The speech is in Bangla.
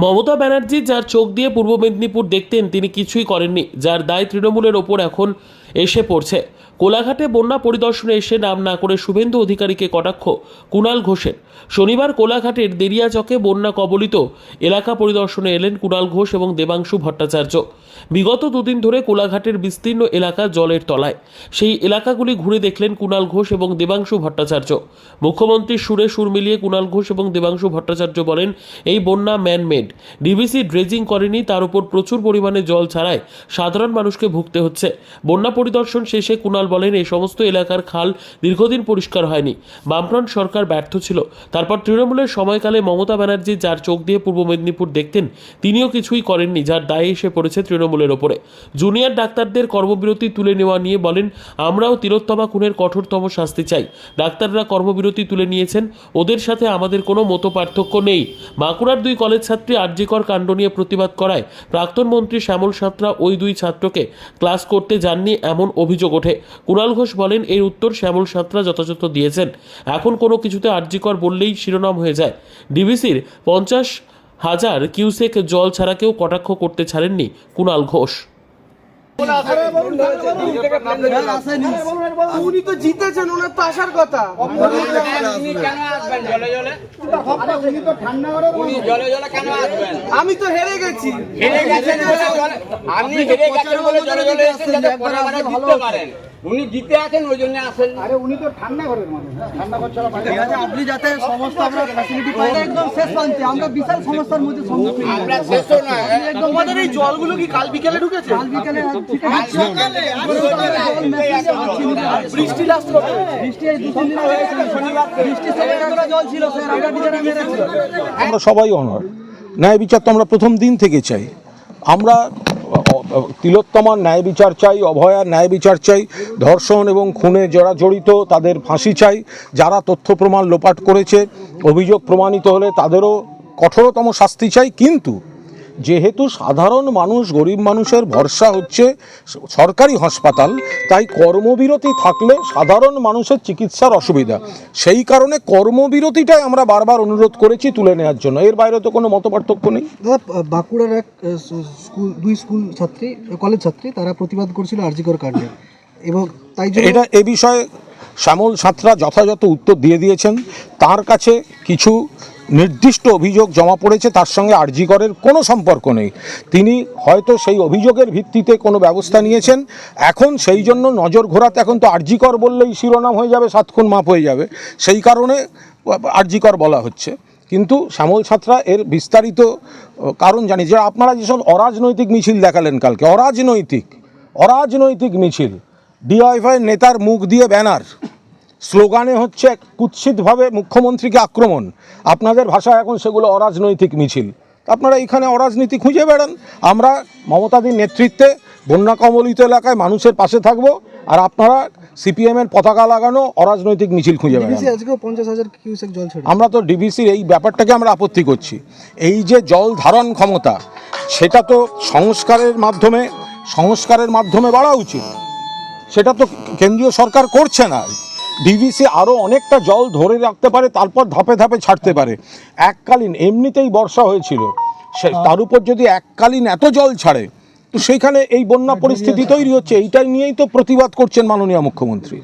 মমতা ব্যানার্জি যার চোখ দিয়ে পূর্ব মেদিনীপুর দেখতেন তিনি কিছুই করেননি, যার দায় তৃণমূলের ওপর এখন এসে পড়ছে। কোলাঘাটে বন্যা পরিদর্শনে এসে নাম না করে শুভেন্দু অধিকারীকে কটাক্ষ কুণাল ঘোষের। শনিবার কোলাঘাটের দেরিয়াচকে বন্যা কবলিত এলাকা পরিদর্শনে এলেন কুণাল ঘোষ এবং দেবাংশু ভট্টাচার্য। বিগত দুদিন ধরে কোলাঘাটের বিস্তীর্ণ এলাকা জলের তলায়। সেই এলাকাগুলি ঘুরে দেখলেন কুণাল ঘোষ এবং দেবাংশু ভট্টাচার্য। মুখ্যমন্ত্রীর সুরে সুর মিলিয়ে কুণাল ঘোষ এবং দেবাংশু ভট্টাচার্য বলেন, এই বন্যা ম্যানমেড। ডিভিসি ড্রেজিং করেনি, তার উপর প্রচুর পরিমাণে জল ছাড়ায় সাধারণ মানুষকে ভুগতে হচ্ছে। বন্যা পরিদর্শন শেষে কুণাল বলেন, এই সমস্ত এলাকার খাল দীর্ঘদিন পরিষ্কার হয়নি, বামফ্রন্ট সরকার ব্যর্থ ছিল। তারপর তৃণমূলের সময়কালে মমতা ব্যানার্জি যার চোখ দিয়ে পূর্ব মেদিনীপুর দেখতেন তিনিও কিছুই করেননি, যার দায়ে এসে পড়েছে তৃণমূলের ওপরে। জুনিয়র ডাক্তারদের কর্মবিরতি তুলে নেওয়া নিয়ে বলেন, আমরাও তিলোত্তমা খুনের কঠোরতম শাস্তি চাই। ডাক্তাররা কর্মবিরতি তুলে নিয়েছেন, ওদের সাথে আমাদের কোনো মতপার্থক্য নেই। বাঁকুড়ার দুই কলেজ ছাত্রী আরজিকর কাণ্ড নিয়ে প্রতিবাদ করায় প্রাক্তন মন্ত্রী শ্যামল সাঁতরা ওই দুই ছাত্রকে ক্লাস করতে যাননি এমন অভিযোগ ওঠে। কুণাল ঘোষ বলেন, এর উত্তর শ্যামল সাঁতরা যথাযথ দিয়েছেন। এখন কোনো কিছুতে আরজিকর বললেই শিরোনাম হয়ে যায়। ডিভিসির 50,000 কিউসেক জল ছাড়া কেউ কটাক্ষ করতে ছাড়েননি কুণাল ঘোষ। উনি তো জিতেছেন, ওনার তো আসার কথা। আমি তো হেরে গেছি। আপনি হেরে গেছেন বলে জলে জলে এসেছেন, যাতে পরে মানে জিততে পারেন। উনি জিতে আছেন ওই জন্য আসেন। আরে উনি তো ঠান্ডা ঘরের মানুষ, ঠান্ডা ঘর ছাড়া ঠিক আছে। আপনি যাতে সমস্ত আমরা ফ্যাসিলিটি পাই, একদম শেষ প্রান্তে আমরা বিশাল সমস্যার মধ্যে সম্মুখীন। আমরা শেষও না, তোমাদের এই জলগুলো কি কাল বিকেলে ঢুকেছে? কাল বিকেলে ঠিক আছে, বৃষ্টি লাস্ট কবে? বৃষ্টি এই 2-3 দিন হয়ে গেছে। বৃষ্টি থেকে জল ছিল স্যার, আমরা নিজেরা মেরেছি। আমরা সবাই অনর, ন্যায় বিচার তো আমরা প্রথম দিন থেকে চাই। আমরা তিলোত্তমার ন্যায় বিচার চাই, অভয়ার ন্যায় বিচার চাই, ধর্ষণ এবং খুনে যারা জড়িত তাদের ফাঁসি চাই, যারা তথ্য প্রমাণ লোপাট করেছে অভিযোগ প্রমাণিত হলে তাদেরও কঠোরতম শাস্তি চাই। কিন্তু যেহেতু সাধারণ মানুষ, গরিব মানুষের ভরসা হচ্ছে সরকারি হাসপাতাল, তাই কর্মবিরতি থাকলে সাধারণ মানুষের চিকিৎসার অসুবিধা, সেই কারণে কর্মবিরতিটাই আমরা বারবার অনুরোধ করেছি তুলে নেওয়ার জন্য। এর বাইরে তো কোনো মতপার্থক্য নেই। বাঁকুড়ার এক দুই স্কুল ছাত্রী, কলেজ ছাত্রী, তারা প্রতিবাদ করছিল আরজিকর কাণ্ডে, এবং তাই জন্য এ বিষয়ে শ্যামল সাঁতরা যথাযথ উত্তর দিয়ে দিয়েছেন। তার কাছে কিছু নির্দিষ্ট অভিযোগ জমা পড়েছে, তার সঙ্গে আরজিকরের কোনো সম্পর্ক নেই। তিনি হয়তো সেই অভিযোগের ভিত্তিতে কোনো ব্যবস্থা নিয়েছেন। এখন সেই জন্য নজর ঘোরাতে, এখন তো আরজিকর বললেই শিরোনাম হয়ে যাবে, 7 খুন মাপ হয়ে যাবে, সেই কারণে আরজিকর বলা হচ্ছে। কিন্তু শ্যামল সাঁতরা এর বিস্তারিত কারণ জানি। যে আপনারা যেসব অরাজনৈতিক মিছিল দেখালেন কালকে, অরাজনৈতিক মিছিল, ডিওয়াইফাই নেতার মুখ দিয়ে ব্যানার, স্লোগানে হচ্ছে কুৎসিতভাবে মুখ্যমন্ত্রীকে আক্রমণ, আপনাদের ভাষায় এখন সেগুলো অরাজনৈতিক মিছিল। আপনারা এখানে অরাজনীতি খুঁজে বেড়ান। আমরা মমতাদির নেতৃত্বে বন্যা কবলিত এলাকায় মানুষের পাশে থাকব, আর আপনারা সিপিএমের পতাকা লাগানো অরাজনৈতিক মিছিল খুঁজে বেড়ান। আজকেও 50,000 কিউসেক জল ছেড়ে আমরা তো ডিভিসির এই ব্যাপারটাকে আমরা আপত্তি করছি। এই যে জল ধারণ ক্ষমতা, সেটা তো সংস্কারের মাধ্যমে বাড়া উচিত, সেটা তো কেন্দ্রীয় সরকার করছে না। ডিভিসি আরও অনেকটা জল ধরে রাখতে পারে, তারপর ধাপে ধাপে ছাড়তে পারে। এককালীন এমনিতেই বর্ষা হয়েছিল, তার উপর যদি এককালীন এত জল ছাড়ে, তো সেইখানে এই বন্যা পরিস্থিতি তৈরি হচ্ছে। এইটাই নিয়েই তো প্রতিবাদ করছেন মাননীয় মুখ্যমন্ত্রী।